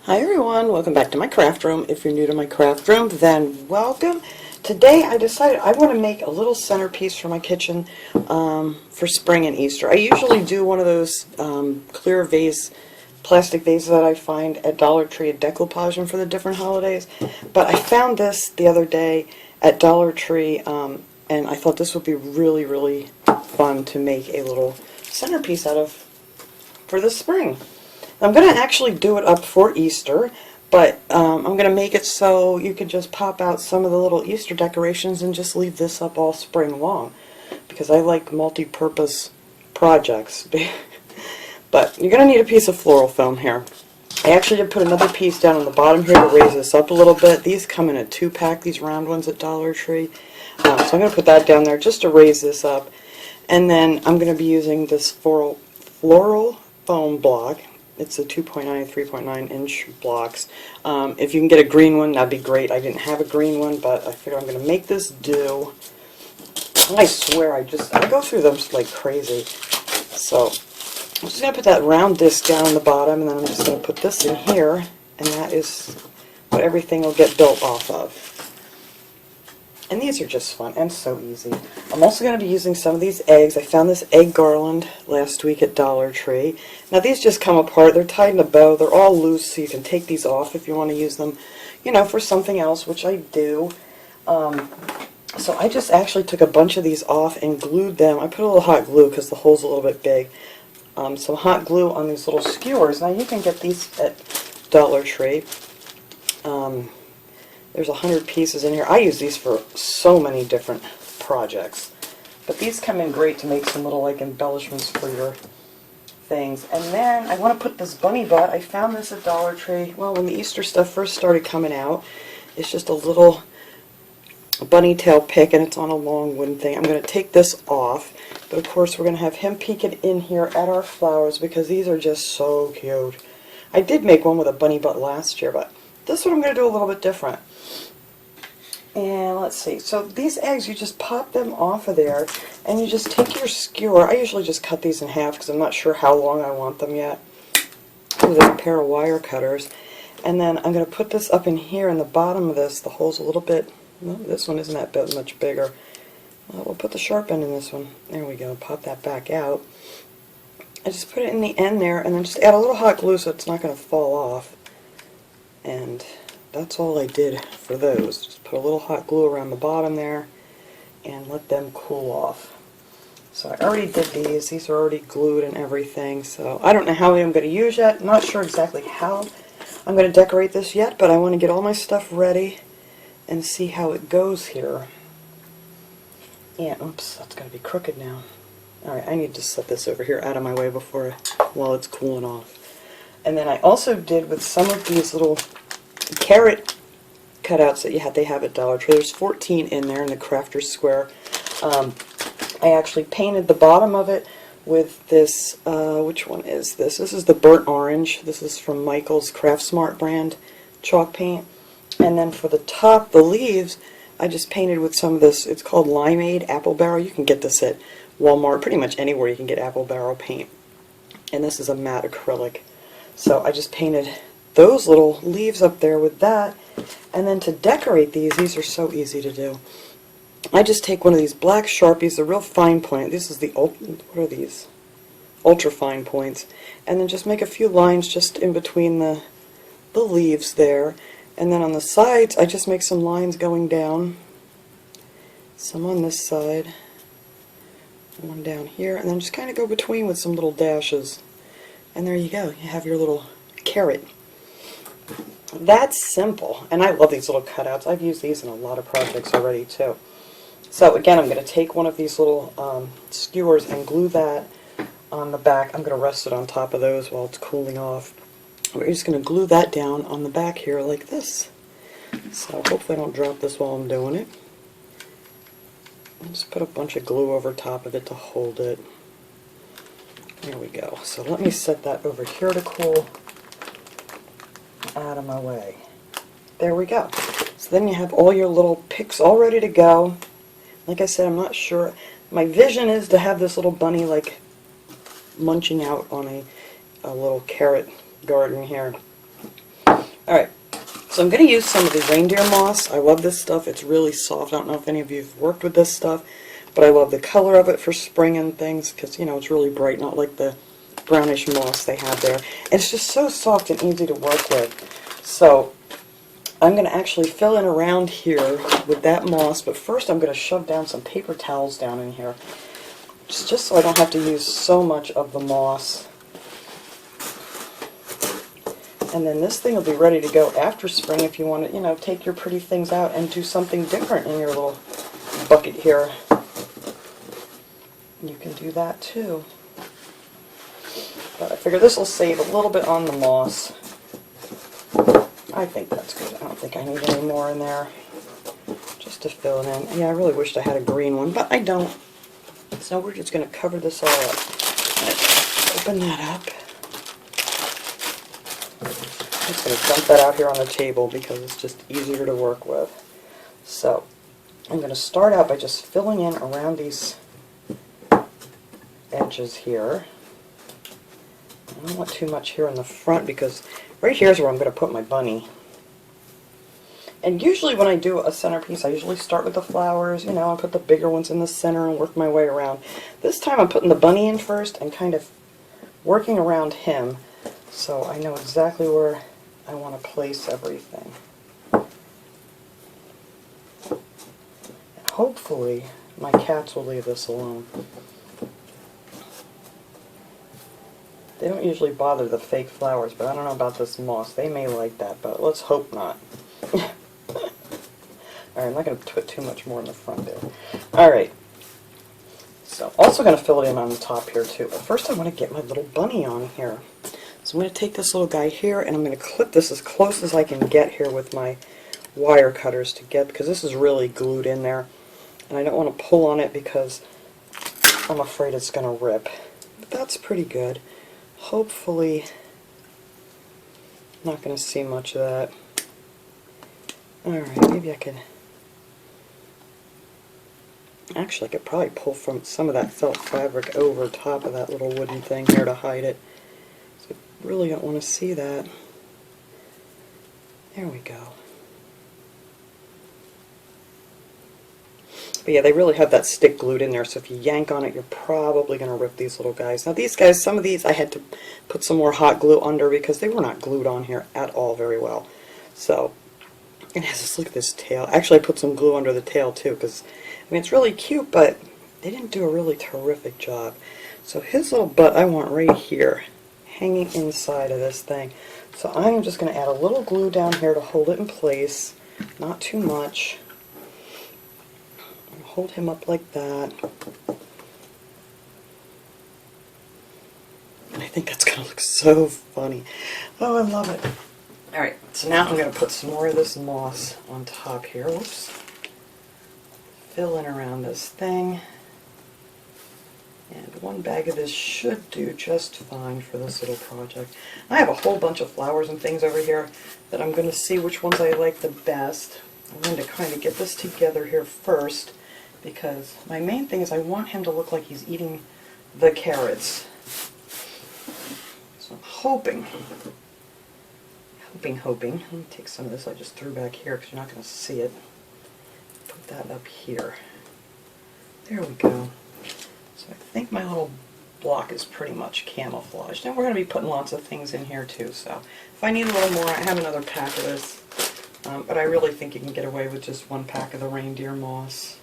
Hi everyone, welcome back to my craft room. If you're new to my craft room, then welcome. Today I decided I want to make a little centerpiece for my kitchen for spring and Easter. I usually do one of those clear vase, plastic vases that I find at Dollar Tree at decoupage for the different holidays. But I found this the other day at Dollar Tree and I thought this would be really fun to make a little centerpiece out of for the spring. I'm going to actually do it up for Easter, but I'm going to make it so you can just pop out some of the little Easter decorations and just leave this up all spring long, because I like multi-purpose projects. But you're going to need a piece of floral film here. I actually did put another piece down on the bottom here to raise this up a little bit. These come in a 2-pack, these round ones at Dollar Tree. So I'm going to put that down there just to raise this up. And then I'm going to be using this floral foam block. It's a 2.9 and 3.9 inch blocks. If you can get a green one, that'd be great. I didn't have a green one, but I figured I'm going to make this do. And I swear, I go through them like crazy. So I'm just going to put that round disc down on the bottom, and then I'm just going to put this in here, and that is what everything will get built off of. And these are just fun and so easy. I'm also going to be using some of these eggs. I found this egg garland last week at Dollar Tree. Now these just come apart. They're tied in a bow. They're all loose, so you can take these off if you want to use them, you know, for something else, which I do. So I just actually took a bunch of these off and glued them. I put a little hot glue because the hole's a little bit big. Some hot glue on these little skewers. Now you can get these at Dollar Tree. There's 100 pieces in here. I use these for so many different projects. But these come in great to make some little like embellishments for your things. And then I want to put this bunny butt. I found this at Dollar Tree. Well, when the Easter stuff first started coming out, it's just a little bunny tail pick, and it's on a long wooden thing. I'm going to take this off, but of course we're going to have him peeking in here at our flowers because these are just so cute. I did make one with a bunny butt last year, but this one I'm going to do a little bit different. And let's see, so these eggs, you just pop them off of there, and you just take your skewer. I usually just cut these in half because I'm not sure how long I want them yet. With a pair of wire cutters. And then I'm going to put this up in here in the bottom of this. The hole's a little bit, well, this one isn't that bit much bigger. Well, we'll put the sharp end in this one. There we go, pop that back out. I just put it in the end there, and then just add a little hot glue so it's not going to fall off. And that's all I did for those. Just put a little hot glue around the bottom there and let them cool off. So I already did these. These are already glued and everything. So I don't know how many I'm going to use yet. Not sure exactly how I'm going to decorate this yet, but I want to get all my stuff ready and see how it goes here. And, oops, that's going to be crooked now. Alright, I need to set this over here out of my way while it's cooling off. And then I also did with some of these little carrot cutouts that they have at Dollar Tree. There's 14 in there in the Crafter's Square. I actually painted the bottom of it with this, which one is this? This is the burnt orange. This is from Michael's Craft Smart brand chalk paint. And then for the top, the leaves, I just painted with some of this. It's called Limeade Apple Barrel. You can get this at Walmart, pretty much anywhere you can get Apple Barrel paint. And this is a matte acrylic. So I just painted those little leaves up there with that. And then to decorate these are so easy to do. I just take one of these black Sharpies, the real fine point. This is the, what are these? Ultra fine points. And then just make a few lines just in between the leaves there. And then on the sides, I just make some lines going down. Some on this side. One down here. And then just kind of go between with some little dashes. And there you go. You have your little carrot. That's simple, and I love these little cutouts. I've used these in a lot of projects already too. So again, I'm going to take one of these little skewers and glue that on the back. I'm going to rest it on top of those while it's cooling off. We're just going to glue that down on the back here like this. So hopefully I don't drop this while I'm doing it. I'll just put a bunch of glue over top of it to hold it. There we go. So let me set that over here to cool. Out of my way. There we go. So then you have all your little picks all ready to go. Like I said, I'm not sure. My vision is to have this little bunny like munching out on a little carrot garden here. Alright, so I'm going to use some of the reindeer moss. I love this stuff. It's really soft. I don't know if any of you have worked with this stuff, but I love the color of it for spring and things because, you know, it's really bright, not like the brownish moss they have there. And it's just so soft and easy to work with. So I'm going to actually fill in around here with that moss, but first I'm going to shove down some paper towels down in here, just so I don't have to use so much of the moss. And then this thing will be ready to go after spring if you want to, you know, take your pretty things out and do something different in your little bucket here. You can do that too. But I figure this will save a little bit on the moss. I think that's good. I don't think I need any more in there. Just to fill it in. Yeah, I really wished I had a green one, but I don't. So we're just going to cover this all up. Let's open that up. I'm just going to dump that out here on the table because it's just easier to work with. So I'm going to start out by just filling in around these edges here. I don't want too much here in the front because right here is where I'm going to put my bunny. And usually when I do a centerpiece, I usually start with the flowers, you know, I put the bigger ones in the center and work my way around. This time I'm putting the bunny in first and kind of working around him so I know exactly where I want to place everything. And hopefully my cats will leave this alone. They don't usually bother the fake flowers, but I don't know about this moss. They may like that, but let's hope not. Alright, I'm not going to put too much more in the front there. Alright, so also going to fill it in on the top here too. But first I want to get my little bunny on here. So I'm going to take this little guy here and I'm going to clip this as close as I can get here with my wire cutters to get, because this is really glued in there. And I don't want to pull on it because I'm afraid it's going to rip. But that's pretty good. Hopefully, not going to see much of that. Alright, maybe I could... Actually, I could probably pull from some of that felt fabric over top of that little wooden thing here to hide it. So I really don't want to see that. There we go. But yeah, they really have that stick glued in there, so if you yank on it, you're probably going to rip these little guys. Now these guys, some of these I had to put some more hot glue under because they were not glued on here at all very well. So, it has this, look at this tail. Actually, I put some glue under the tail too, because, I mean, it's really cute, but they didn't do a really terrific job. So his little butt I want right here, hanging inside of this thing. So I'm just going to add a little glue down here to hold it in place, not too much. Hold him up like that. And I think that's going to look so funny. Oh, I love it. Alright, so now I'm going to put some more of this moss on top here. Whoops. Fill in around this thing. And one bag of this should do just fine for this little project. I have a whole bunch of flowers and things over here that I'm going to see which ones I like the best. I'm going to kind of get this together here first, because my main thing is I want him to look like he's eating the carrots. So I'm hoping. Let me take some of this I just threw back here because you're not going to see it. Put that up here. There we go. So I think my little block is pretty much camouflaged. And we're going to be putting lots of things in here too, so if I need a little more, I have another pack of this. But I really think you can get away with just one pack of the reindeer moss.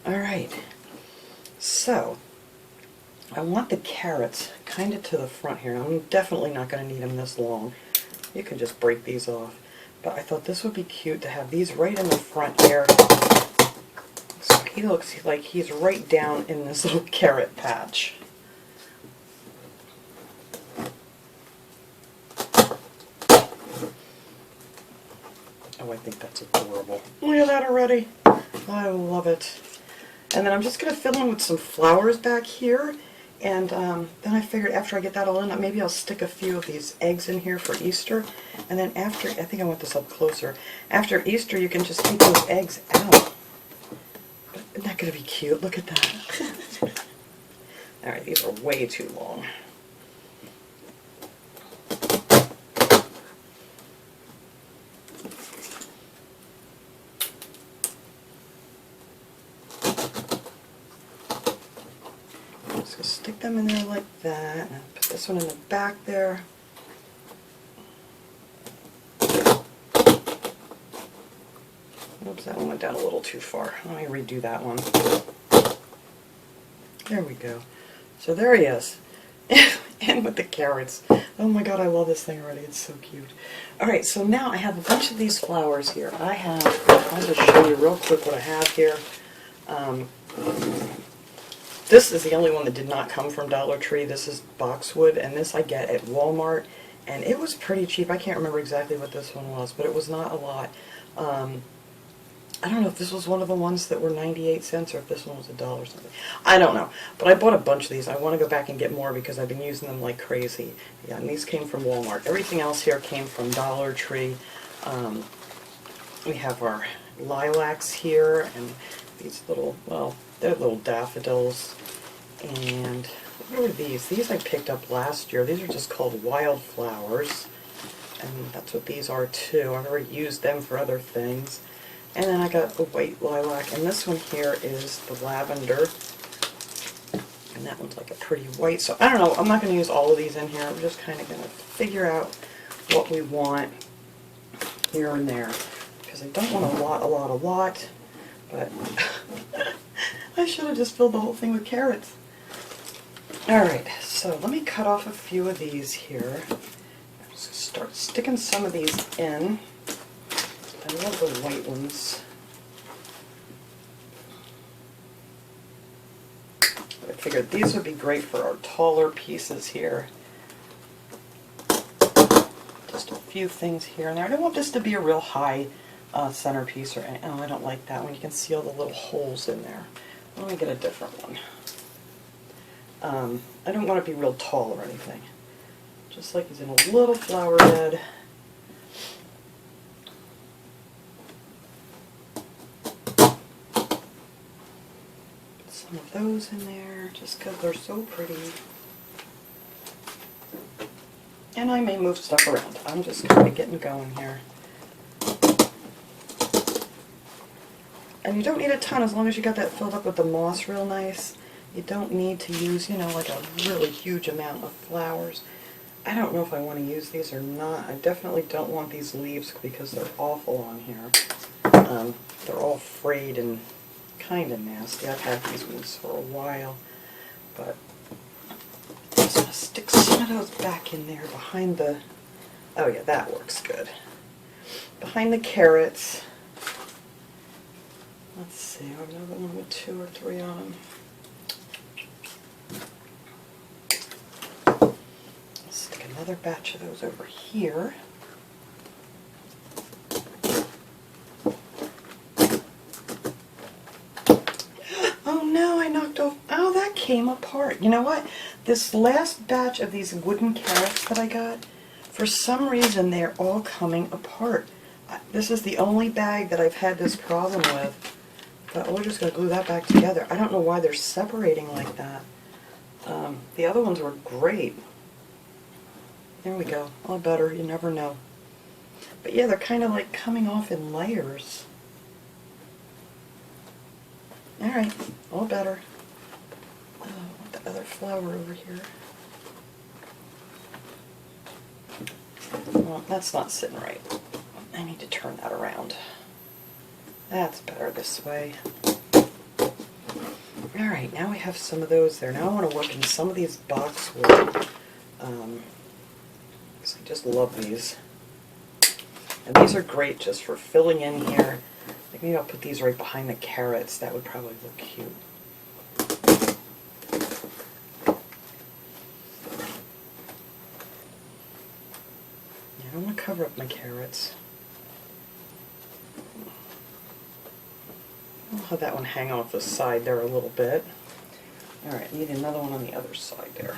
Alright, so I want the carrots kind of to the front here. I'm definitely not going to need them this long. You can just break these off. But I thought this would be cute to have these right in the front here. So he looks like he's right down in this little carrot patch. Oh, I think that's adorable. Look at that already. I love it. And then I'm just going to fill in with some flowers back here. And then I figured after I get that all in, maybe I'll stick a few of these eggs in here for Easter. And then after, I think I want this up closer. After Easter, you can just take those eggs out. Isn't that going to be cute? Look at that. Alright, these are way too long. So stick them in there like that. And put this one in the back there. Oops, that one went down a little too far. Let me redo that one. There we go. So there he is. And with the carrots. Oh my god, I love this thing already. It's so cute. Alright, so now I have a bunch of these flowers here. I'll just show you real quick what I have here. This is the only one that did not come from Dollar Tree. This is boxwood, and this I get at Walmart. And it was pretty cheap. I can't remember exactly what this one was, but it was not a lot. I don't know if this was one of the ones that were 98 cents or if this one was $1 something. I don't know. But I bought a bunch of these. I want to go back and get more because I've been using them like crazy. Yeah, and these came from Walmart. Everything else here came from Dollar Tree. We have our lilacs here and these little, well, they're little daffodils. And what are these? These I picked up last year. These are just called wildflowers. And that's what these are too. I've already used them for other things. And then I got the white lilac, and this one here is the lavender. And that one's like a pretty white. So I don't know, I'm not going to use all of these in here. I'm just kind of going to figure out what we want here and there. Because I don't want a lot. But I should have just filled the whole thing with carrots. Alright, so let me cut off a few of these here. I'm just going to start sticking some of these in. I love the white ones. I figured these would be great for our taller pieces here. Just a few things here and there. I don't want this to be a real high centerpiece or anything. Oh, I don't like that one. You can see all the little holes in there. Let me get a different one. I don't want it to be real tall or anything. Just like he's in a little flower bed. Some of those in there, just because they're so pretty. And I may move stuff around. I'm just kind of getting going here. And you don't need a ton as long as you got that filled up with the moss real nice. You don't need to use, you know, like a really huge amount of flowers. I don't know if I want to use these or not. I definitely don't want these leaves because they're awful on here. They're all frayed and kind of nasty. I've had these ones for a while, but I'm just going to stick some of those back in there behind the, oh yeah, that works good. Behind the carrots. Let's see, I have another one with 2 or 3 on them. Let's stick another batch of those over here. Oh, that came apart. You know what? This last batch of these wooden carrots that I got, for some reason they're all coming apart. This is the only bag that I've had this problem with. But we're just going to glue that back together. I don't know why they're separating like that. The other ones were great. There we go. All better. You never know. But yeah, they're kind of like coming off in layers. Alright, all better. The other flower over here. Well, that's not sitting right. I need to turn that around. That's better this way. Alright, now we have some of those there. Now I want to work in some of these boxwood. Because I just love these. And these are great just for filling in here. Like maybe I'll put these right behind the carrots. That would probably look cute. Yeah, I don't want to cover up my carrots. I'll have that one hang off the side there a little bit. Alright, need another one on the other side there.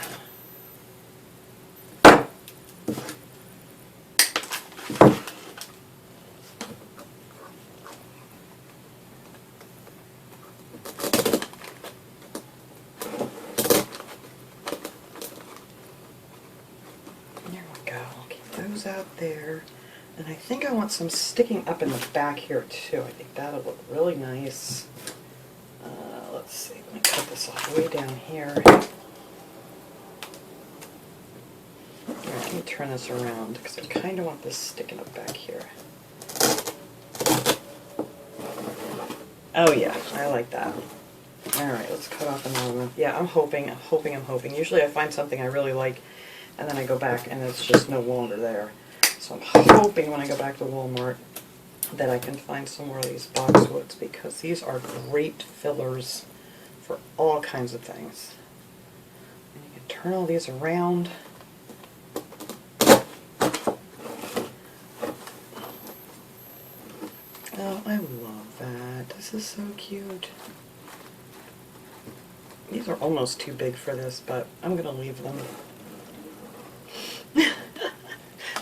Out there, and I think I want some sticking up in the back here too. I think that'll look really nice. Let's see, let me cut this all the way down here. Let me turn this around because I kind of want this sticking up back here. Oh yeah, I like that. Alright, let's cut off another one. Yeah, I'm hoping. Usually I find something I really like and then I go back and it's just no longer there. So I'm hoping when I go back to Walmart that I can find some more of these boxwoods, because these are great fillers for all kinds of things. And you can turn all these around. Oh, I love that. This is so cute. These are almost too big for this, but I'm going to leave them.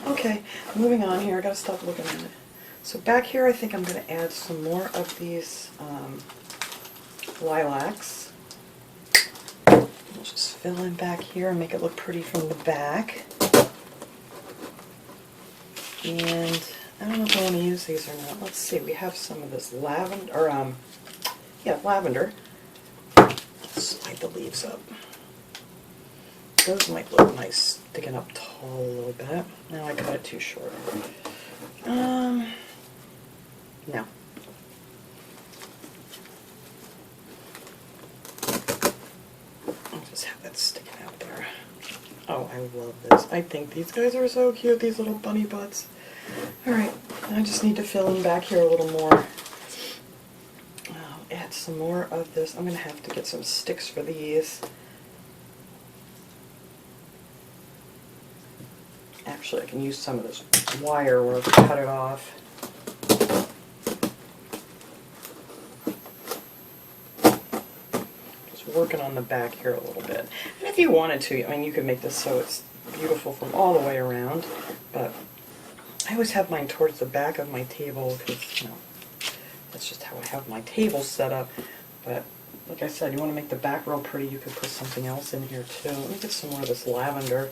Okay, moving on here. I got to stop looking at it. So back here, I think I'm going to add some more of these lilacs. I'll just fill in back here and make it look pretty from the back. And I don't know if I want to use these or not. Let's see. We have some of this lavender, or lavender. Slide the leaves up. Those might look nice sticking up tall a little bit. Now I cut it too short. No. I'll just have that sticking out there. Oh, I love this. I think these guys are so cute, these little bunny butts. Alright, I just need to fill in back here a little more. I'll add some more of this. I'm going to have to get some sticks for these. Actually, I can use some of this wire where I've cut it off. Just working on the back here a little bit. And if you wanted to, I mean, you could make this so it's beautiful from all the way around, but I always have mine towards the back of my table because, you know, that's just how I have my table set up. But like I said, you want to make the back real pretty, you could put something else in here too. Let me get some more of this lavender.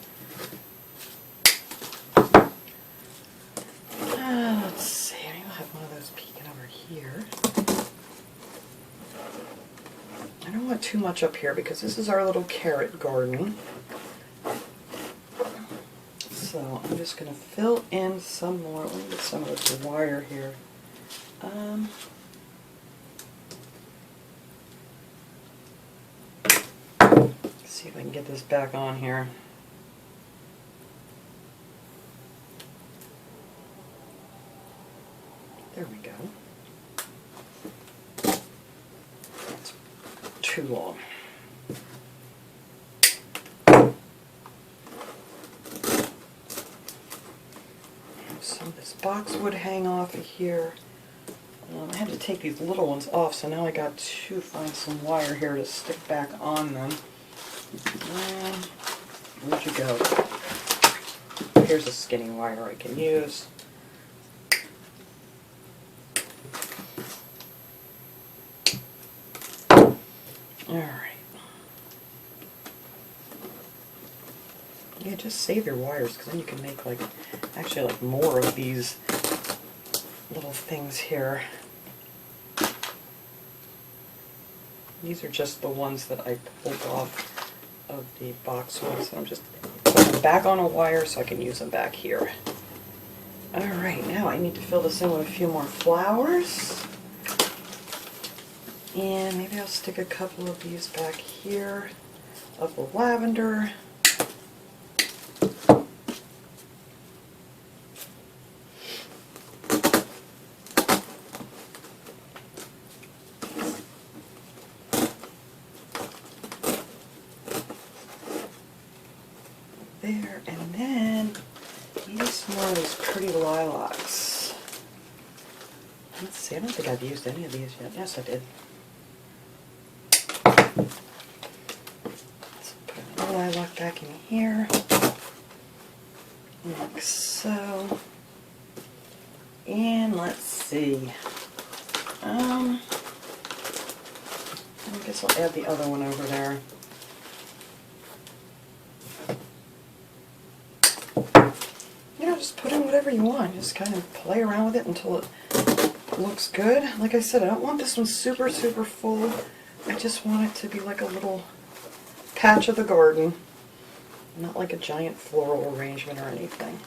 Let's see, maybe I'll have one of those peeking over here. I don't want too much up here because this is our little carrot garden. So I'm just going to fill in some more. Let me get some of this wire here. See if I can get this back on here. There we go. That's too long. Some of this boxwood hang off of here. I had to take these little ones off, so now I got to find some wire here to stick back on them. Where'd you go? Here's a skinny wire I can use. Alright. Yeah, just save your wires, because then you can make actually more of these little things here. These are just the ones that I pulled off of the boxwood, so I'm just putting them back on a wire so I can use them back here. Alright, now I need to fill this in with a few more flowers. And maybe I'll stick a couple of these back here of the lavender. There, and then use some more of these pretty lilacs. Let's see, I don't think I've used any of these yet. Yes, I did. Let's put another lilac back in here, like so. And let's see. I guess I'll add the other one over there. You know, just put in whatever you want. Just kind of play around with it until it looks good. Like I said, I don't want this one super, super full. I just want it to be like a little patch of the garden. Not like a giant floral arrangement or anything.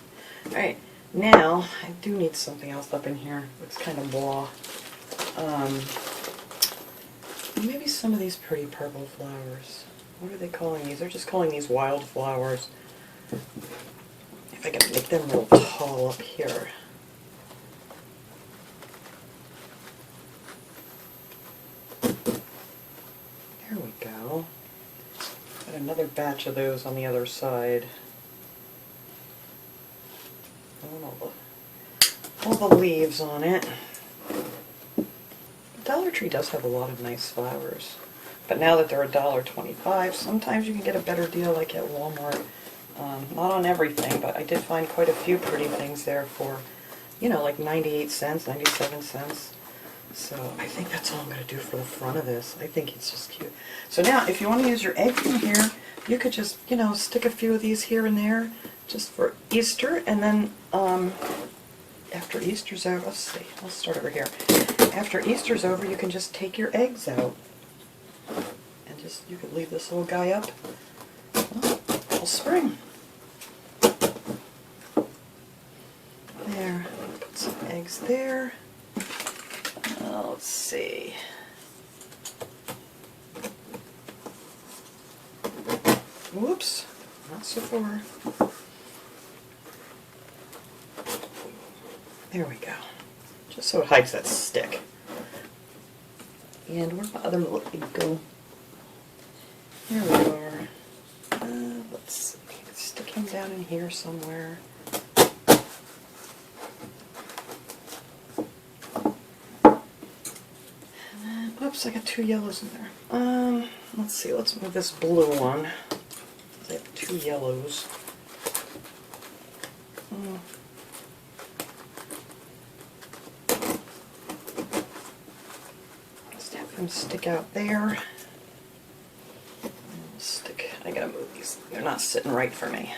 Alright, now I do need something else up in here. It's kind of blah. Maybe some of these pretty purple flowers. What are they calling these? They're just calling these wildflowers. If I can make them real tall up here. There we go. Got another batch of those on the other side. All the leaves on it. Dollar Tree does have a lot of nice flowers. But now that they're $1.25, sometimes you can get a better deal like at Walmart. Not on everything, but I did find quite a few pretty things there for, you know, like 98 cents, 97 cents. So I think that's all I'm going to do for the front of this. I think it's just cute. So now, if you want to use your egg from here, you could just, you know, stick a few of these here and there just for Easter, and then after Easter's over, let's see, let's start over here. After Easter's over, you can just take your eggs out. And just, you could leave this little guy up all spring. There, put some eggs there. Let's see. Whoops, not so far. There we go. Just so it hides that stick. And where's my other little egg go? Here we are. Let's see. Stick him down in here somewhere. Oops, I got two yellows in there. Let's see, let's move this blue one. I have two yellows. Just have them stick out there. I gotta move these. They're not sitting right for me.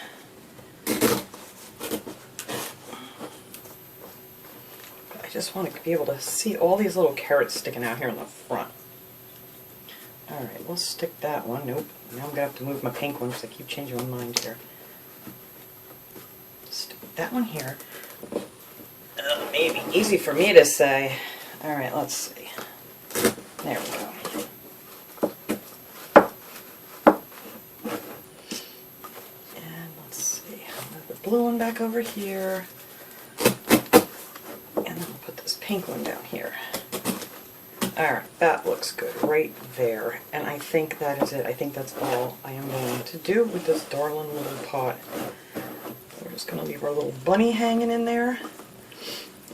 I just want to be able to see all these little carrots sticking out here in the front. Alright, we'll stick that one. Nope. Now I'm going to have to move my pink one because I keep changing my mind here. Stick that one here. Maybe easy for me to say. Alright, let's see. There we go. And let's see. I'll move the blue one back over here. And then we'll put this pink one down here. Alright, that looks good right there. And I think that is it. I think that's all I am going to do with this darling little pot. We're just going to leave our little bunny hanging in there.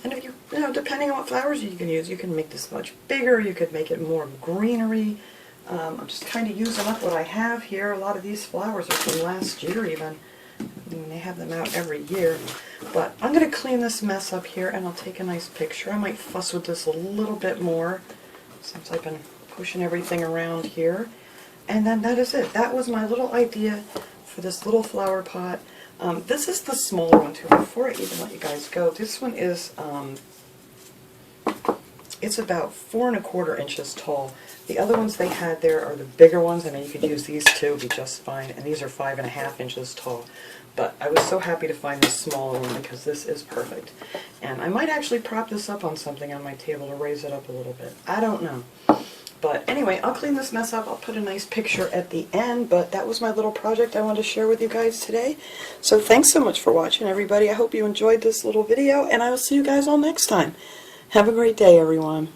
And if you know, depending on what flowers you can use, you can make this much bigger. You could make it more greenery. I'm just kind of using up what I have here. A lot of these flowers are from last year even. I mean, they have them out every year. But I'm going to clean this mess up here and I'll take a nice picture. I might fuss with this a little bit more since I've been pushing everything around here. And then that is it. That was my little idea for this little flower pot. This is the smaller one too. Before I even let you guys go, this one is, it's about 4 1/4 inches tall. The other ones they had there are the bigger ones. I mean, you could use these two, be just fine. And these are 5 1/2 inches tall. But I was so happy to find this smaller one because this is perfect. And I might actually prop this up on something on my table to raise it up a little bit. I don't know. But anyway, I'll clean this mess up. I'll put a nice picture at the end. But that was my little project I wanted to share with you guys today. So thanks so much for watching, everybody. I hope you enjoyed this little video. And I will see you guys all next time. Have a great day, everyone.